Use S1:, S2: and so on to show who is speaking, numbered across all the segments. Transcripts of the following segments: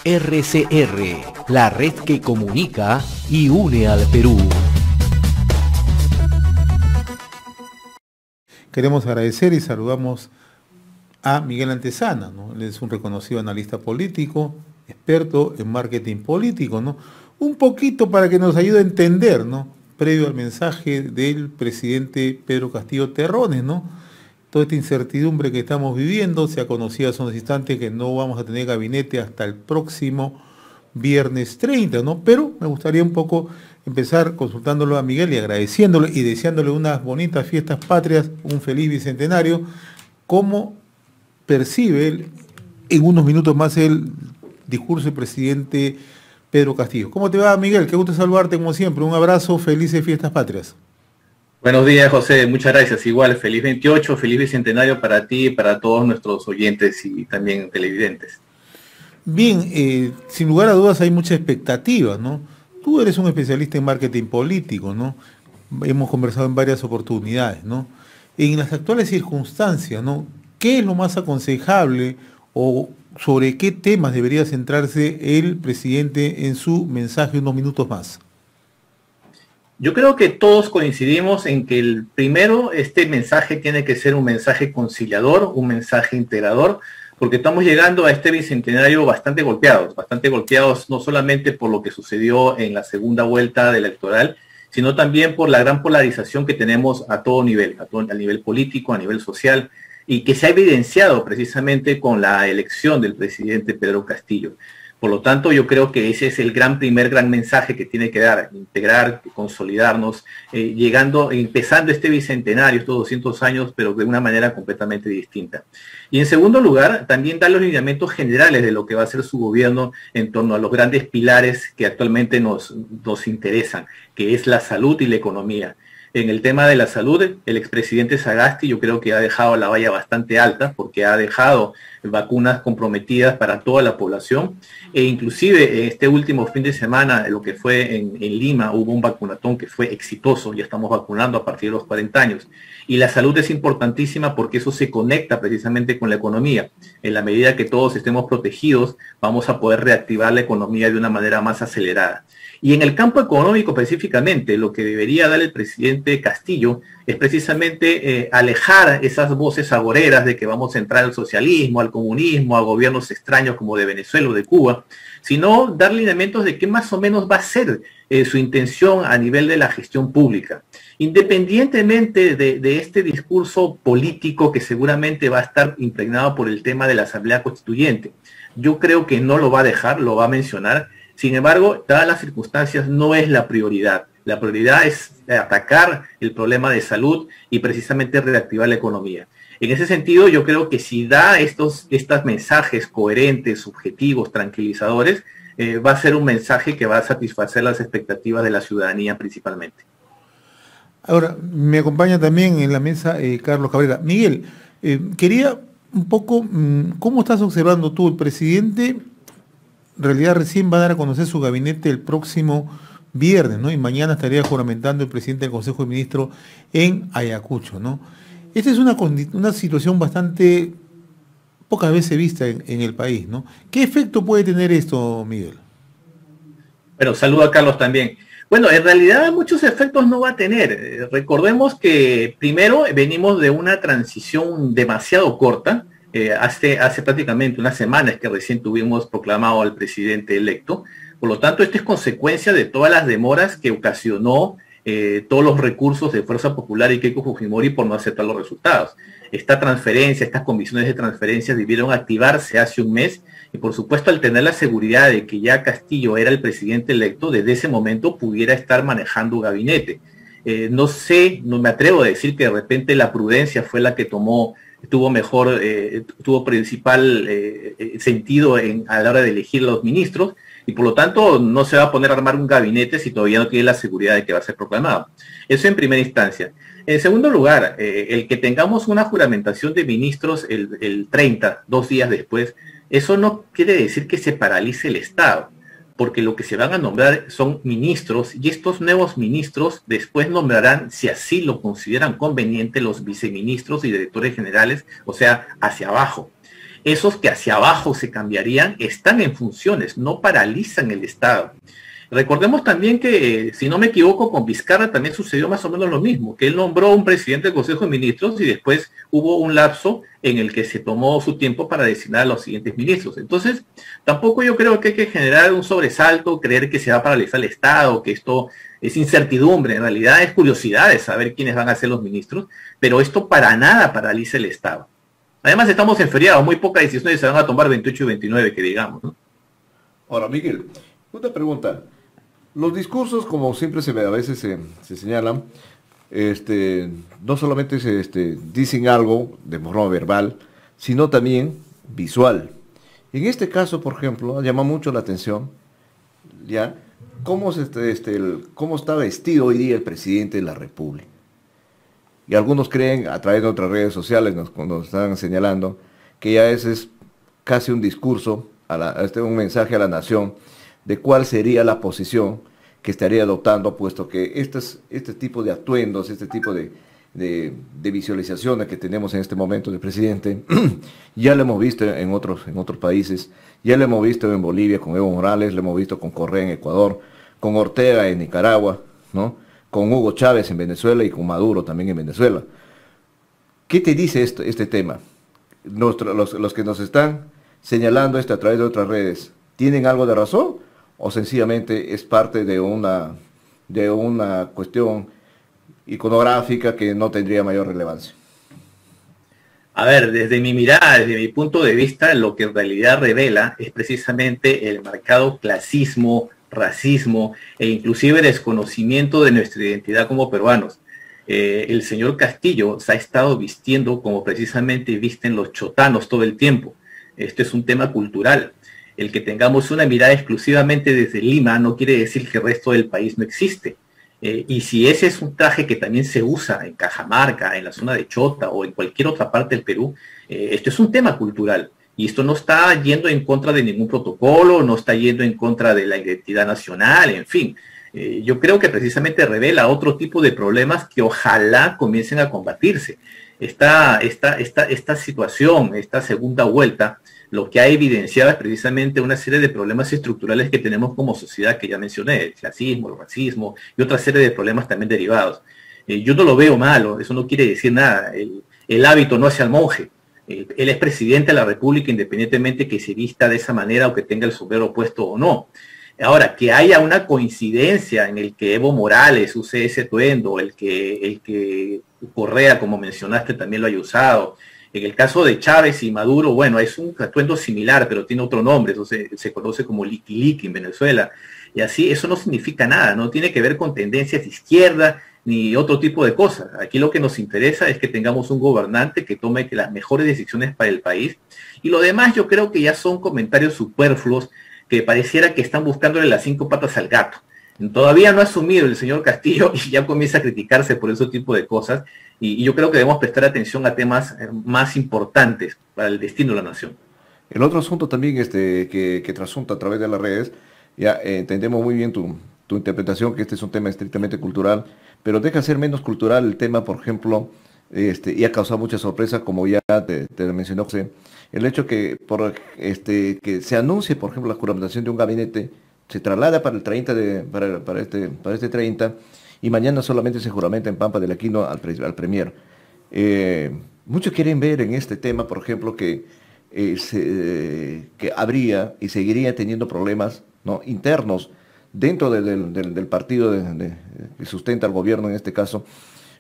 S1: RCR, la red que comunica y une al Perú.
S2: Queremos agradecer y saludamos a Miguel Antezana, ¿no? Él es un reconocido analista político, experto en marketing político, ¿no? Un poquito para que nos ayude a entender, ¿no? Previo al mensaje del presidente Pedro Castillo Terrones, ¿no? Toda esta incertidumbre que estamos viviendo, se ha conocido hace unos instantes que no vamos a tener gabinete hasta el próximo viernes 30, ¿no? Pero me gustaría un poco empezar consultándolo a Miguel y agradeciéndole y deseándole unas bonitas fiestas patrias, un feliz bicentenario. ¿Cómo percibe él en unos minutos más el discurso del presidente Pedro Castillo? ¿Cómo te va, Miguel? Qué gusto saludarte como siempre. Un abrazo, felices fiestas patrias.
S3: Buenos días, José. Muchas gracias. Igual, feliz 28, feliz bicentenario para ti y para todos nuestros oyentes y también televidentes.
S2: Bien, sin lugar a dudas hay mucha expectativa, ¿no? Tú eres un especialista en marketing político, ¿no? Hemos conversado en varias oportunidades, ¿no? En las actuales circunstancias, ¿no? ¿Qué es lo más aconsejable o sobre qué temas debería centrarse el presidente en su mensaje unos minutos más?
S3: Yo creo que todos coincidimos en que este mensaje tiene que ser un mensaje conciliador, un mensaje integrador, porque estamos llegando a este bicentenario bastante golpeados no solamente por lo que sucedió en la segunda vuelta electoral, sino también por la gran polarización que tenemos a todo nivel, a nivel político, a nivel social, y que se ha evidenciado precisamente con la elección del presidente Pedro Castillo. Por lo tanto, yo creo que ese es el primer gran mensaje que tiene que dar, integrar, consolidarnos, empezando este bicentenario, estos 200 años, pero de una manera completamente distinta. Y en segundo lugar, también dar los lineamientos generales de lo que va a ser su gobierno en torno a los grandes pilares que actualmente nos interesan, que es la salud y la economía. En el tema de la salud, el expresidente Sagasti yo creo que ha dejado la valla bastante alta porque ha dejado vacunas comprometidas para toda la población e inclusive este último fin de semana, lo que fue en Lima, hubo un vacunatón que fue exitoso, ya estamos vacunando a partir de los 40 años. Y la salud es importantísima porque eso se conecta precisamente con la economía. En la medida que todos estemos protegidos, vamos a poder reactivar la economía de una manera más acelerada. Y en el campo económico específicamente, lo que debería dar el presidente Castillo es precisamente alejar esas voces agoreras de que vamos a entrar al socialismo, al comunismo, a gobiernos extraños como de Venezuela o de Cuba, sino dar lineamientos de qué más o menos va a ser su intención a nivel de la gestión pública. Independientemente de este discurso político que seguramente va a estar impregnado por el tema de la Asamblea Constituyente, yo creo que no lo va a dejar, lo va a mencionar. Sin embargo, dadas las circunstancias, no es la prioridad. La prioridad es atacar el problema de salud y precisamente reactivar la economía. En ese sentido, yo creo que si da estos mensajes coherentes, objetivos, tranquilizadores, va a ser un mensaje que va a satisfacer las expectativas de la ciudadanía principalmente.
S2: Ahora, me acompaña también en la mesa Carlos Cabrera. Miguel, quería un poco, ¿cómo estás observando tú? El presidente en realidad recién va a dar a conocer su gabinete el próximo viernes, ¿no? Y mañana estaría juramentando el presidente del Consejo de Ministros en Ayacucho, ¿no? Esta es una situación bastante pocas veces vista en el país, ¿no? ¿Qué efecto puede tener esto, Miguel?
S3: Bueno, saludo a Carlos también. Bueno, en realidad muchos efectos no va a tener. Recordemos que primero venimos de una transición demasiado corta. Hace prácticamente unas semanas que recién tuvimos proclamado al presidente electo. Por lo tanto, esto es consecuencia de todas las demoras que ocasionó todos los recursos de Fuerza Popular y Keiko Fujimori por no aceptar los resultados. Estas comisiones de transferencia debieron activarse hace un mes y por supuesto al tener la seguridad de que ya Castillo era el presidente electo, desde ese momento pudiera estar manejando gabinete. No me atrevo a decir que de repente la prudencia fue la que tuvo principal sentido a la hora de elegir los ministros y por lo tanto no se va a poner a armar un gabinete si todavía no tiene la seguridad de que va a ser proclamado. Eso en primera instancia. En segundo lugar, el que tengamos una juramentación de ministros el 30, 2 días después, eso no quiere decir que se paralice el Estado, porque lo que se van a nombrar son ministros y estos nuevos ministros después nombrarán, si así lo consideran conveniente, los viceministros y directores generales, o sea, hacia abajo. Esos que hacia abajo se cambiarían están en funciones, no paralizan el Estado. Recordemos también que, si no me equivoco, con Vizcarra también sucedió más o menos lo mismo, que él nombró un presidente del Consejo de Ministros y después hubo un lapso en el que se tomó su tiempo para designar a los siguientes ministros. Entonces, tampoco yo creo que hay que generar un sobresalto, creer que se va a paralizar el Estado, que esto es incertidumbre, en realidad es curiosidad de saber quiénes van a ser los ministros, pero esto para nada paraliza el Estado. Además, estamos en feriado, muy pocas decisiones se van a tomar 28 y 29, que digamos, ¿no?
S4: Ahora, Miguel, una pregunta. Los discursos, como siempre a veces se señalan, no solamente dicen algo de forma verbal, sino también visual. En este caso, por ejemplo, llama mucho la atención, ¿ya? Cómo está vestido hoy día el presidente de la República. Y algunos creen, a través de otras redes sociales, nos están señalando, que ya ese es casi un discurso, un mensaje a la nación, de cuál sería la posición que estaría adoptando, puesto que este tipo de atuendos, este tipo de visualizaciones que tenemos en este momento del presidente, ya lo hemos visto en otros países, ya lo hemos visto en Bolivia con Evo Morales, lo hemos visto con Correa en Ecuador, con Ortega en Nicaragua, ¿no? Con Hugo Chávez en Venezuela y con Maduro también en Venezuela. ¿Qué te dice este tema? Los que nos están señalando esto a través de otras redes, ¿tienen algo de razón o sencillamente es parte de una cuestión iconográfica que no tendría mayor relevancia?
S3: A ver, desde mi mirada, desde mi punto de vista, lo que en realidad revela es precisamente el marcado clasismo, racismo e inclusive desconocimiento de nuestra identidad como peruanos. El señor Castillo se ha estado vistiendo como precisamente visten los chotanos todo el tiempo. Esto es un tema cultural. El que tengamos una mirada exclusivamente desde Lima no quiere decir que el resto del país no existe. Y si ese es un traje que también se usa en Cajamarca, en la zona de Chota o en cualquier otra parte del Perú, esto es un tema cultural. Y esto no está yendo en contra de ningún protocolo, no está yendo en contra de la identidad nacional, en fin. Yo creo que precisamente revela otro tipo de problemas que ojalá comiencen a combatirse. Esta situación, esta segunda vuelta, lo que ha evidenciado es precisamente una serie de problemas estructurales que tenemos como sociedad, que ya mencioné, el clasismo, el racismo y otra serie de problemas también derivados. Yo no lo veo malo, eso no quiere decir nada. El hábito no hace al monje. Él es presidente de la República independientemente que se vista de esa manera o que tenga el sombrero puesto o no. Ahora, que haya una coincidencia en el que Evo Morales use ese atuendo, el que Correa, como mencionaste, también lo haya usado. En el caso de Chávez y Maduro, bueno, es un atuendo similar, pero tiene otro nombre, entonces se conoce como liqui-liqui en Venezuela. Y así, eso no significa nada, no tiene que ver con tendencias de izquierda ni otro tipo de cosas. Aquí lo que nos interesa es que tengamos un gobernante que tome las mejores decisiones para el país. Y lo demás yo creo que ya son comentarios superfluos que pareciera que están buscándole las 5 patas al gato. Todavía no ha asumido el señor Castillo y ya comienza a criticarse por ese tipo de cosas. Y yo creo que debemos prestar atención a temas más importantes para el destino de la nación.
S4: El otro asunto también que trasunta a través de las redes, ya entendemos muy bien tu interpretación, que este es un tema estrictamente cultural, pero deja ser menos cultural el tema, por ejemplo, y ha causado mucha sorpresa, como ya te mencionó José, el hecho que que se anuncie, por ejemplo, la juramentación de un gabinete, se traslada para el 30 para este 30, y mañana solamente se juramenta en Pampa del Aquino al Premier. Muchos quieren ver en este tema, por ejemplo, que habría y seguiría teniendo problemas, ¿no?, internos dentro del partido que sustenta al gobierno en este caso,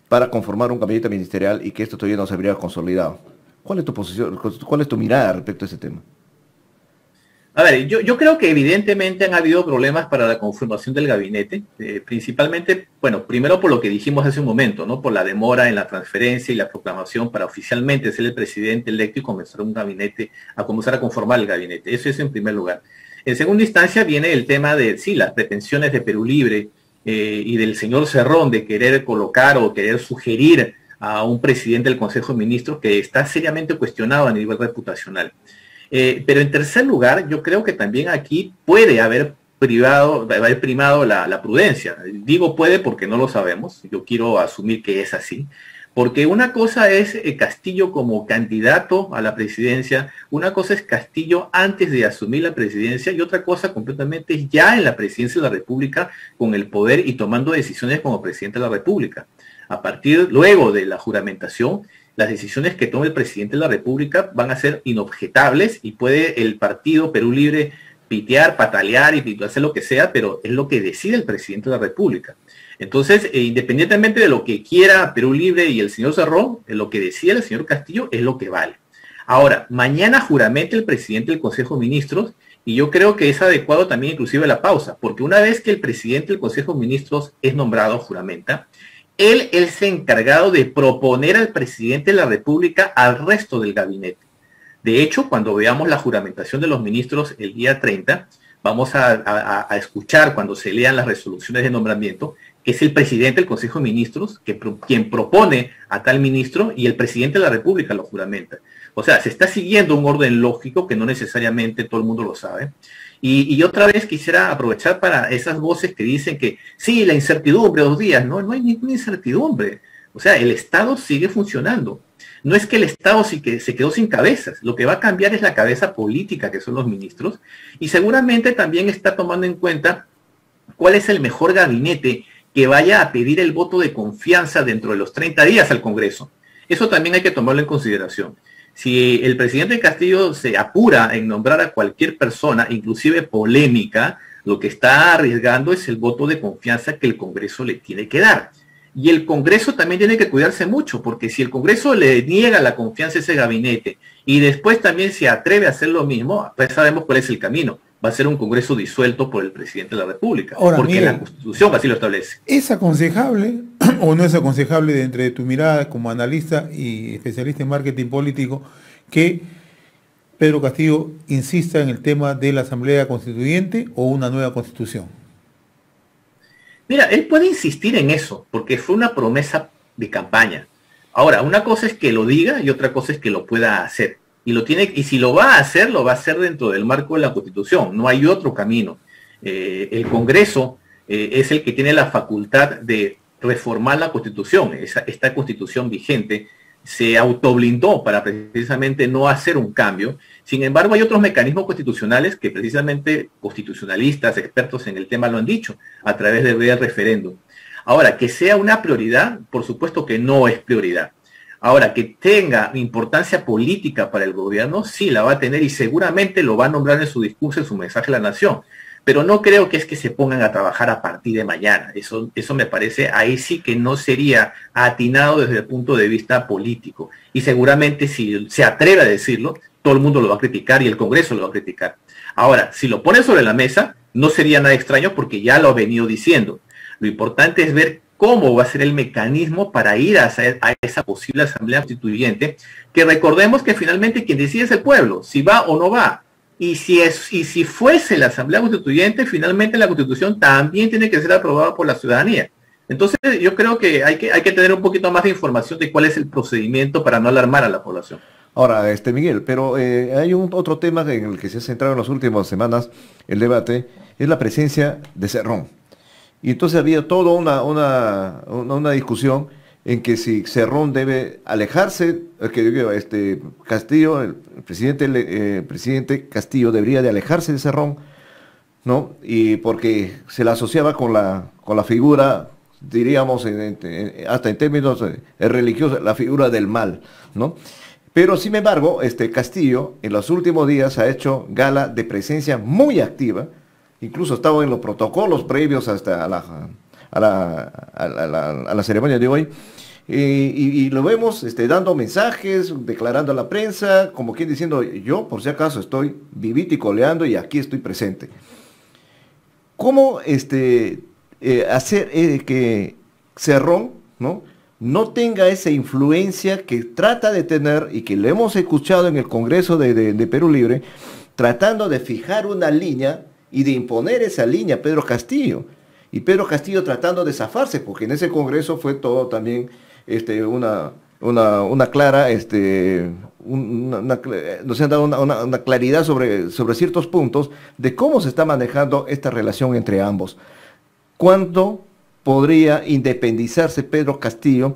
S4: para conformar un gabinete ministerial y que esto todavía no se habría consolidado. ¿Cuál es tu posición, cuál es tu mirada respecto a ese tema?
S3: A ver, yo creo que evidentemente han habido problemas para la conformación del gabinete, principalmente, bueno, primero por lo que dijimos hace un momento, ¿no? Por la demora en la transferencia y la proclamación para oficialmente ser el presidente electo y comenzar a conformar el gabinete. Eso es en primer lugar. En segunda instancia viene el tema de, sí, las pretensiones de Perú Libre y del señor Cerrón de querer colocar o querer sugerir a un presidente del Consejo de Ministros que está seriamente cuestionado a nivel reputacional. Pero en tercer lugar, yo creo que también aquí puede haber primado la prudencia. Digo puede porque no lo sabemos, yo quiero asumir que es así, Porque una cosa es Castillo como candidato a la presidencia, una cosa es Castillo antes de asumir la presidencia y otra cosa completamente es ya en la presidencia de la República con el poder y tomando decisiones como presidente de la República. A partir luego de la juramentación, las decisiones que tome el presidente de la República van a ser inobjetables y puede el partido Perú Libre pitear, patalear y hacer lo que sea, pero es lo que decide el presidente de la República. Entonces, independientemente de lo que quiera Perú Libre y el señor Cerrón, lo que decida el señor Castillo es lo que vale. Ahora, mañana juramenta el presidente del Consejo de Ministros y yo creo que es adecuado también inclusive la pausa, porque una vez que el presidente del Consejo de Ministros es nombrado, juramenta, él es encargado de proponer al presidente de la República al resto del gabinete. De hecho, cuando veamos la juramentación de los ministros el día 30, vamos a escuchar cuando se lean las resoluciones de nombramiento, que es el presidente del Consejo de Ministros quien propone a tal ministro y el presidente de la República lo juramenta. O sea, se está siguiendo un orden lógico que no necesariamente todo el mundo lo sabe. Y otra vez quisiera aprovechar para esas voces que dicen que sí, la incertidumbre, 2 días. No, no hay ninguna incertidumbre. O sea, el Estado sigue funcionando. No es que el Estado sí que se quedó sin cabezas. Lo que va a cambiar es la cabeza política, que son los ministros. Y seguramente también está tomando en cuenta cuál es el mejor gabinete que vaya a pedir el voto de confianza dentro de los 30 días al Congreso. Eso también hay que tomarlo en consideración. Si el presidente Castillo se apura en nombrar a cualquier persona, inclusive polémica, lo que está arriesgando es el voto de confianza que el Congreso le tiene que dar. Y el Congreso también tiene que cuidarse mucho, porque si el Congreso le niega la confianza a ese gabinete y después también se atreve a hacer lo mismo, pues sabemos cuál es el camino. Va a ser un Congreso disuelto por el presidente de la República,
S2: ahora,
S3: porque
S2: Miguel,
S3: la Constitución así lo establece.
S2: ¿Es aconsejable o no es aconsejable, dentro de tu mirada como analista y especialista en marketing político, que Pedro Castillo insista en el tema de la Asamblea Constituyente o una nueva Constitución?
S3: Mira, él puede insistir en eso, porque fue una promesa de campaña. Ahora, una cosa es que lo diga y otra cosa es que lo pueda hacer. Y si lo va a hacer dentro del marco de la Constitución. No hay otro camino. El Congreso es el que tiene la facultad de reformar la Constitución. Esta Constitución vigente se autoblindó para precisamente no hacer un cambio. Sin embargo, hay otros mecanismos constitucionales que precisamente constitucionalistas, expertos en el tema lo han dicho, a través del referéndum. Ahora, que sea una prioridad, por supuesto que no es prioridad. Ahora, que tenga importancia política para el gobierno, sí la va a tener y seguramente lo va a nombrar en su discurso, en su mensaje a la nación. Pero no creo que es que se pongan a trabajar a partir de mañana. Eso me parece, ahí sí que no sería atinado desde el punto de vista político. Y seguramente si se atreve a decirlo, todo el mundo lo va a criticar y el Congreso lo va a criticar. Ahora, si lo pone sobre la mesa, no sería nada extraño porque ya lo ha venido diciendo. Lo importante es ver cómo va a ser el mecanismo para ir a esa posible asamblea constituyente, que recordemos que finalmente quien decide es el pueblo, si va o no va. Y si fuese la asamblea constituyente, finalmente la Constitución también tiene que ser aprobada por la ciudadanía. Entonces yo creo que hay que tener un poquito más de información de cuál es el procedimiento para no alarmar a la población.
S4: Ahora, Miguel, pero hay otro tema en el que se ha centrado en las últimas semanas el debate, es la presencia de Cerrón. Y entonces había toda una discusión en que si Cerrón debe alejarse, Castillo, el presidente Castillo debería de alejarse de Cerrón, ¿no? Y porque se la asociaba con la figura, diríamos, hasta en términos religiosos, la figura del mal, ¿no? Pero sin embargo, Castillo en los últimos días ha hecho gala de presencia muy activa, incluso estaba en los protocolos previos hasta a la ceremonia de hoy, y lo vemos dando mensajes, declarando a la prensa, como quien diciendo, yo por si acaso estoy vivito y coleando y aquí estoy presente. ¿Cómo hacer que Cerrón no tenga esa influencia que trata de tener y que le hemos escuchado en el Congreso de Perú Libre, tratando de fijar una línea y de imponer esa línea a Pedro Castillo? Y Pedro Castillo tratando de zafarse, porque en ese Congreso fue todo también una clara, nos han dado una claridad sobre ciertos puntos de cómo se está manejando esta relación entre ambos. ¿Cuándo podría independizarse Pedro Castillo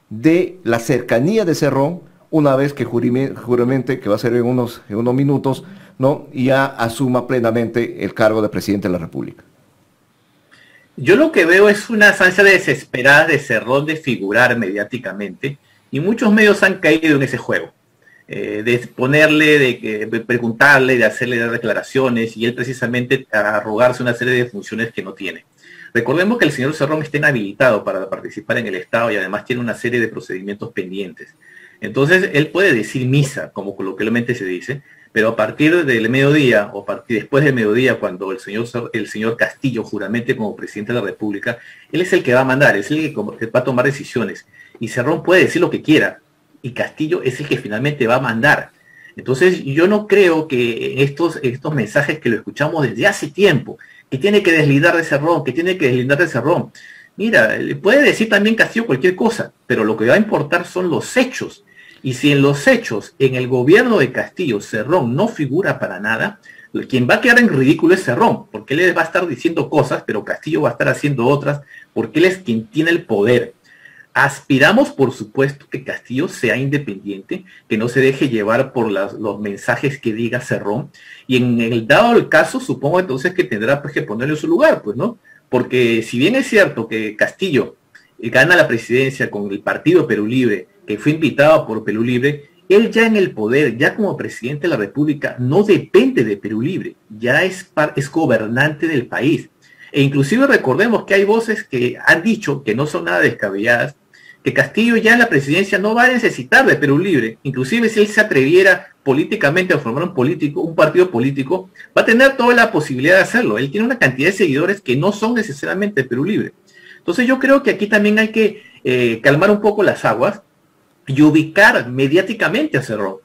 S4: de la cercanía de Cerrón, una vez que juramente, que va a ser en unos minutos, ¿no? Y ya asuma plenamente el cargo de presidente de la República?
S3: Yo lo que veo es una ansia desesperada de Cerrón de figurar mediáticamente, y muchos medios han caído en ese juego, de ponerle, de preguntarle, de hacerle declaraciones, y él precisamente arrogarse una serie de funciones que no tiene. Recordemos que el señor Cerrón está inhabilitado para participar en el Estado y además tiene una serie de procedimientos pendientes. Entonces, él puede decir misa, como coloquialmente se dice, pero a partir del mediodía o después del mediodía, cuando el señor Castillo juramente como presidente de la República, él es el que va a mandar, es el que va a tomar decisiones. Y Cerrón puede decir lo que quiera, y Castillo es el que finalmente va a mandar. Entonces, yo no creo que estos mensajes que lo escuchamos desde hace tiempo, que tiene que deslindar de Cerrón, mira, le puede decir también Castillo cualquier cosa, pero lo que va a importar son los hechos. Y si en los hechos, en el gobierno de Castillo, Cerrón no figura para nada, quien va a quedar en ridículo es Cerrón, porque él va a estar diciendo cosas, pero Castillo va a estar haciendo otras, porque él es quien tiene el poder. Aspiramos, por supuesto, que Castillo sea independiente, que no se deje llevar por los mensajes que diga Cerrón, y en el dado el caso, supongo entonces que tendrá pues, que ponerle en su lugar, pues, ¿no? Porque si bien es cierto que Castillo gana la presidencia con el partido Perú Libre, que fue invitado por Perú Libre, él ya en el poder, ya como presidente de la República, no depende de Perú Libre, ya es gobernante del país. E inclusive recordemos que hay voces que han dicho, que no son nada descabelladas, que Castillo ya en la presidencia no va a necesitar de Perú Libre. Inclusive si él se atreviera políticamente a formar un partido político, va a tener toda la posibilidad de hacerlo. Él tiene una cantidad de seguidores que no son necesariamente de Perú Libre. Entonces yo creo que aquí también hay que calmar un poco las aguas y ubicar mediáticamente a Cerrón.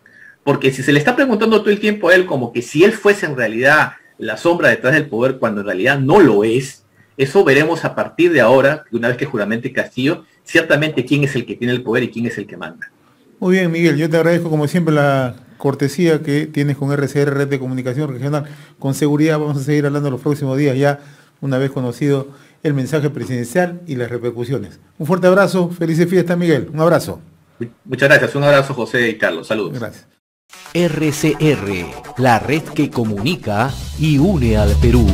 S3: Porque si se le está preguntando todo el tiempo a él como que si él fuese en realidad la sombra detrás del poder, cuando en realidad no lo es, eso veremos a partir de ahora, una vez que juramente Castillo, ciertamente quién es el que tiene el poder y quién es el que manda.
S2: Muy bien, Miguel, yo te agradezco como siempre la cortesía que tienes con RCR, Red de Comunicación Regional. Con seguridad vamos a seguir hablando los próximos días, ya una vez conocido el mensaje presidencial y las repercusiones. Un fuerte abrazo, felices fiestas, Miguel, un abrazo.
S3: Muchas gracias, un abrazo José y Carlos, saludos.
S2: Gracias.
S1: RCR, la red que comunica y une al Perú.